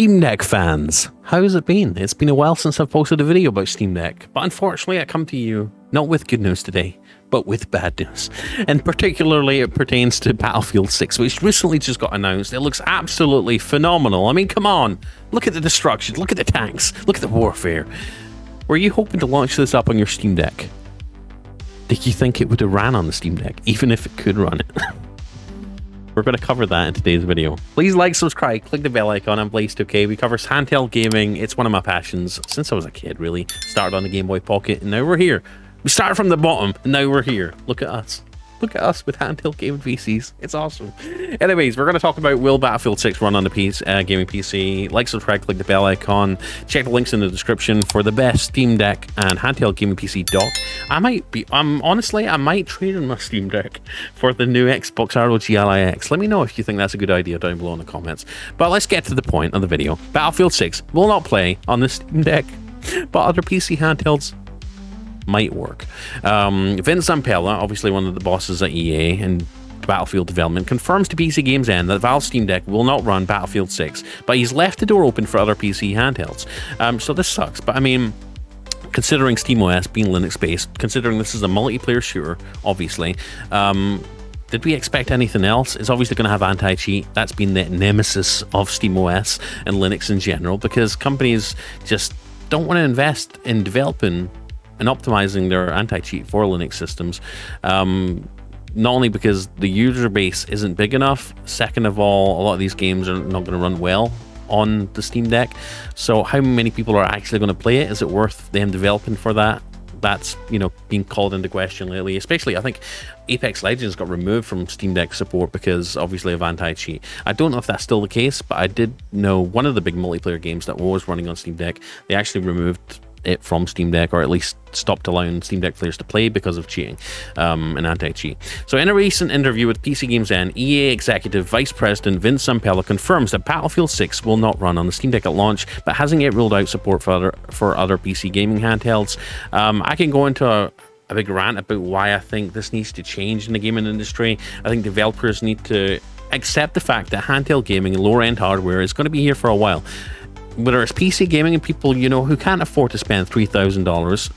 Steam Deck fans, how's it been? It's been a while since I've posted a video about Steam Deck, but unfortunately I come to you not with good news today, but with bad news. And particularly it pertains to Battlefield 6, which recently just got announced. It looks absolutely phenomenal. I mean, come on, look at the destruction, look at the tanks, look at the warfare. Were you hoping to launch this up on your Steam Deck? Did you think it would have ran on the Steam Deck, even if it could run it? We're going to cover that in today's video. Please like, subscribe, click the bell icon. I'm Blaze2K. We cover handheld gaming. It's one of my passions since I was a kid, really. Started on the Game Boy Pocket, and now we're here. We started from the bottom, and now we're here. Look at us. Look at us with handheld gaming PCs. It's awesome. Anyways, we're going to talk about will Battlefield 6 run on the gaming PC. Like, subscribe, click the bell icon. Check the links in the description for the best Steam Deck and handheld gaming PC dock. Honestly, I might trade in my Steam Deck for the new Xbox ROG Ally X. Let me know if you think that's a good idea down below in the comments. But let's get to the point of the video. Battlefield 6 will not play on the Steam Deck, but other PC handhelds might work. Vince Zampella, obviously one of the bosses at EA and Battlefield development, confirms to PC Games End that Valve Steam Deck will not run Battlefield 6, but he's left the door open for other PC handhelds. So this sucks, but I mean, considering SteamOS being Linux-based, considering this is a multiplayer shooter, obviously, did we expect anything else? It's obviously going to have anti-cheat. That's been the nemesis of SteamOS and Linux in general, because companies just don't want to invest in developing and optimizing their anti-cheat for Linux systems. Not only because the user base isn't big enough, second of all, a lot of these games are not going to run well on the Steam Deck. So how many people are actually going to play it? Is it worth them developing for that? That's, you know, being called into question lately. Especially, I think Apex Legends got removed from Steam Deck support because obviously of anti-cheat. I don't know if that's still the case, but I did know one of the big multiplayer games that was running on Steam Deck, they actually removed it from Steam Deck, or at least stopped allowing Steam Deck players to play because of cheating and anti-cheat. So in a recent interview with PC Games End, EA Executive Vice President Vince Zampella confirms that Battlefield 6 will not run on the Steam Deck at launch, but hasn't yet ruled out support for other PC gaming handhelds. I can go into a big rant about why I think this needs to change in the gaming industry. I think developers need to accept the fact that handheld gaming and lower-end hardware is going to be here for a while. Whether it's PC gaming and people, you know, who can't afford to spend $3,000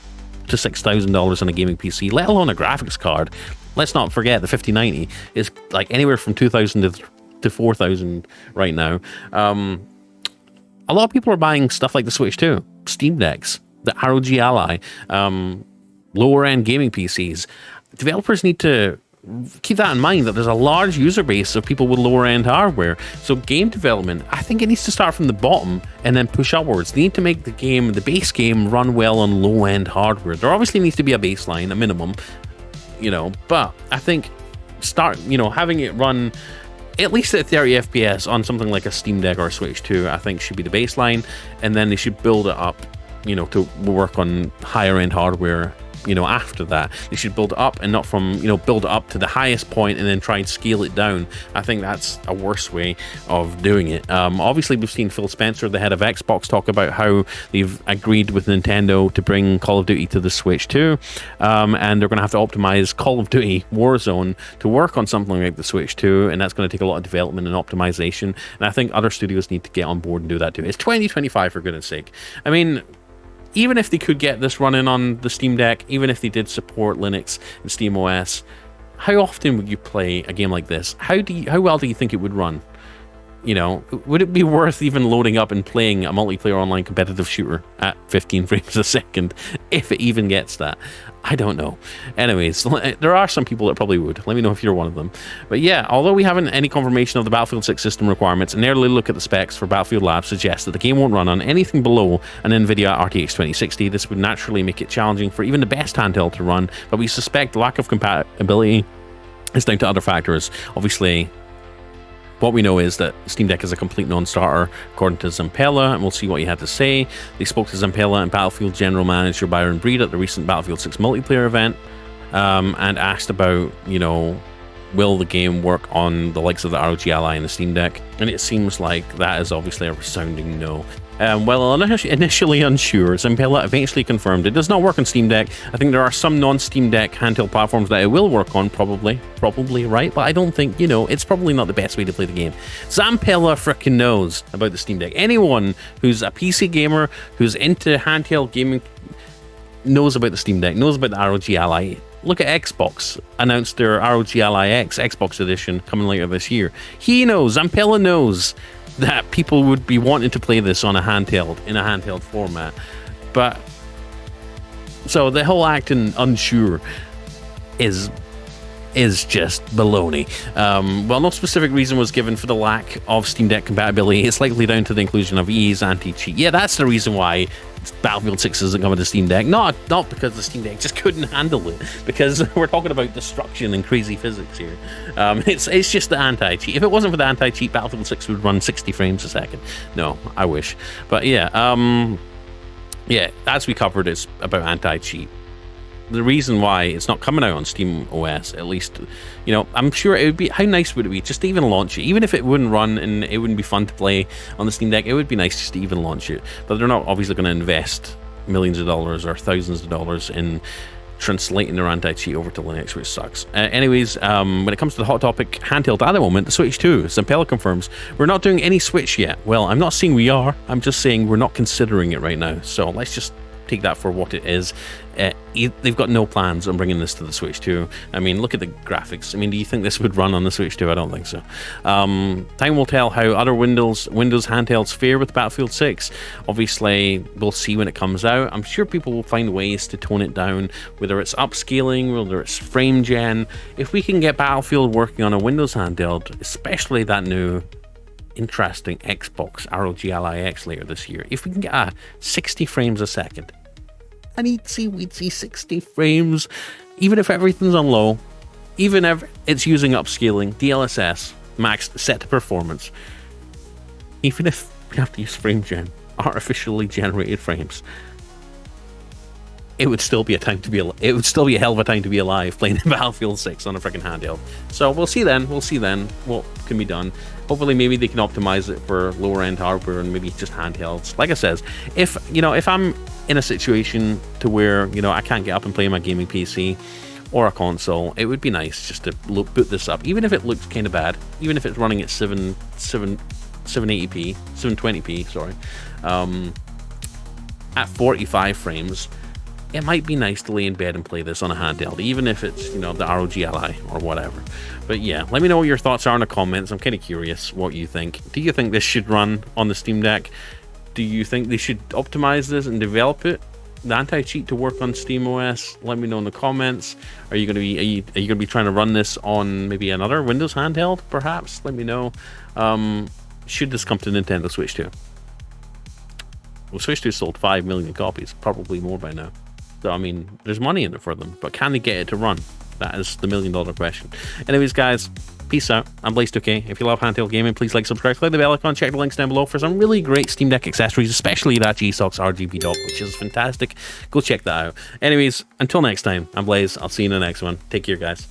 to $6,000 on a gaming PC, let alone a graphics card. Let's not forget the 5090 is like anywhere from $2,000 to $4,000 right now. A lot of people are buying stuff like the Switch 2, Steam Decks, the ROG Ally, lower end gaming PCs. Developers need to keep that in mind, that there's a large user base of people with lower end hardware. So game development, I think it needs to start from the bottom and then push upwards. They need to make the base game run well on low end hardware. There obviously needs to be a baseline, a minimum, you know, but I think having it run at least at 30 FPS on something like a Steam Deck or a Switch 2, I think should be the baseline, and then they should build it up, you know, to work on higher end hardware. You know, after that, they should build up and not from, you know, build it up to the highest point and then try and scale it down. I think that's a worse way of doing it. Obviously, we've seen Phil Spencer, the head of Xbox, talk about how they've agreed with Nintendo to bring Call of Duty to the Switch 2, and they're going to have to optimize Call of Duty Warzone to work on something like the Switch 2, and that's going to take a lot of development and optimization, and I think other studios need to get on board and do that too. It's 2025, for goodness sake. I mean, even if they could get this running on the Steam Deck, even if they did support Linux and SteamOS, how often would you play a game like this? How well do you think it would run? You know, would it be worth even loading up and playing a multiplayer online competitive shooter at 15 frames a second, if it even gets that? I don't know. Anyways, there are some people that probably would. Let me know if you're one of them. But yeah, although we haven't any confirmation of the Battlefield 6 system requirements, an early look at the specs for Battlefield Labs suggests that the game won't run on anything below an NVIDIA RTX 2060. This would naturally make it challenging for even the best handheld to run, but we suspect the lack of compatibility is down to other factors. Obviously, what we know is that Steam Deck is a complete non-starter, according to Zampella, and we'll see what he had to say. They spoke to Zampella and Battlefield General Manager Byron Breed at the recent Battlefield 6 multiplayer event, and asked about, you know, will the game work on the likes of the ROG Ally and the Steam Deck? And it seems like that is obviously a resounding no. While initially unsure, Zampella eventually confirmed it does not work on Steam Deck. I think there are some non-Steam Deck handheld platforms that it will work on, probably, right? But I don't think, you know, it's probably not the best way to play the game. Zampella frickin' knows about the Steam Deck. Anyone who's a PC gamer, who's into handheld gaming, knows about the Steam Deck, knows about the ROG Ally. Look at Xbox, announced their ROG Ally X Xbox edition coming later this year. He knows, Zampella knows, that people would be wanting to play this on a handheld, in a handheld format. But so the whole acting unsure is just baloney. Well, no specific reason was given for the lack of Steam Deck compatibility. It's likely down to the inclusion of EA's anti-cheat. Yeah, that's the reason why Battlefield 6 isn't coming to Steam Deck. Not because the Steam Deck just couldn't handle it, because we're talking about destruction and crazy physics here. It's just the anti-cheat. If it wasn't for the anti-cheat, Battlefield 6 would run 60 frames a second. No, I wish. But yeah, yeah, as we covered, it's about anti-cheat. The reason why it's not coming out on SteamOS, at least, you know, I'm sure it would be, how nice would it be just to even launch it? Even if it wouldn't run and it wouldn't be fun to play on the Steam Deck, it would be nice just to even launch it. But they're not obviously going to invest millions of dollars or thousands of dollars in translating their anti-cheat over to Linux, which sucks. Anyways, when it comes to the hot topic handheld at the moment, the Switch 2, Zampella confirms, we're not doing any Switch yet. Well, I'm not saying we are, I'm just saying we're not considering it right now. So let's just take that for what it is. They've got no plans on bringing this to the Switch 2. I mean, look at the graphics. I mean, do you think this would run on the Switch 2? I don't think so. Time will tell how other Windows handhelds fare with Battlefield 6. Obviously, we'll see when it comes out. I'm sure people will find ways to tone it down, whether it's upscaling, whether it's frame gen. If we can get Battlefield working on a Windows handheld, especially that new interesting Xbox ROG Ally X later this year, if we can get 60 frames a second, we'd see 60 frames, even if everything's on low, even if it's using upscaling, DLSS, max set to performance, even if we have to use frame gen, artificially generated frames, it would still be a hell of a time to be alive playing Battlefield 6 on a freaking handheld. So we'll see then what can be done. Hopefully maybe they can optimize it for lower end hardware and maybe just handhelds. Like I says, if I'm in a situation to where, you know, I can't get up and play my gaming PC or a console, it would be nice just to boot this up, even if it looks kind of bad, even if it's running at 720p, sorry, at 45 frames. It might be nice to lay in bed and play this on a handheld, even if it's, you know, the ROG Ally or whatever. But yeah, let me know what your thoughts are in the comments. I'm kind of curious what you think. Do you think this should run on the Steam Deck? Do you think they should optimize this and develop it, the anti-cheat, to work on SteamOS? Let me know in the comments. Are you going to be trying to run this on maybe another Windows handheld, perhaps? Let me know. Should this come to Nintendo Switch 2? Well, Switch 2 sold 5 million copies, probably more by now. So, I mean, there's money in it for them, but can they get it to run? That is the million-dollar question. Anyways, guys, peace out. I'm Blaze2K. If you love handheld gaming, please like, subscribe, click the bell icon, check the links down below for some really great Steam Deck accessories, especially that G-Sox RGB dock, which is fantastic. Go check that out. Anyways, until next time, I'm Blaze. I'll see you in the next one. Take care, guys.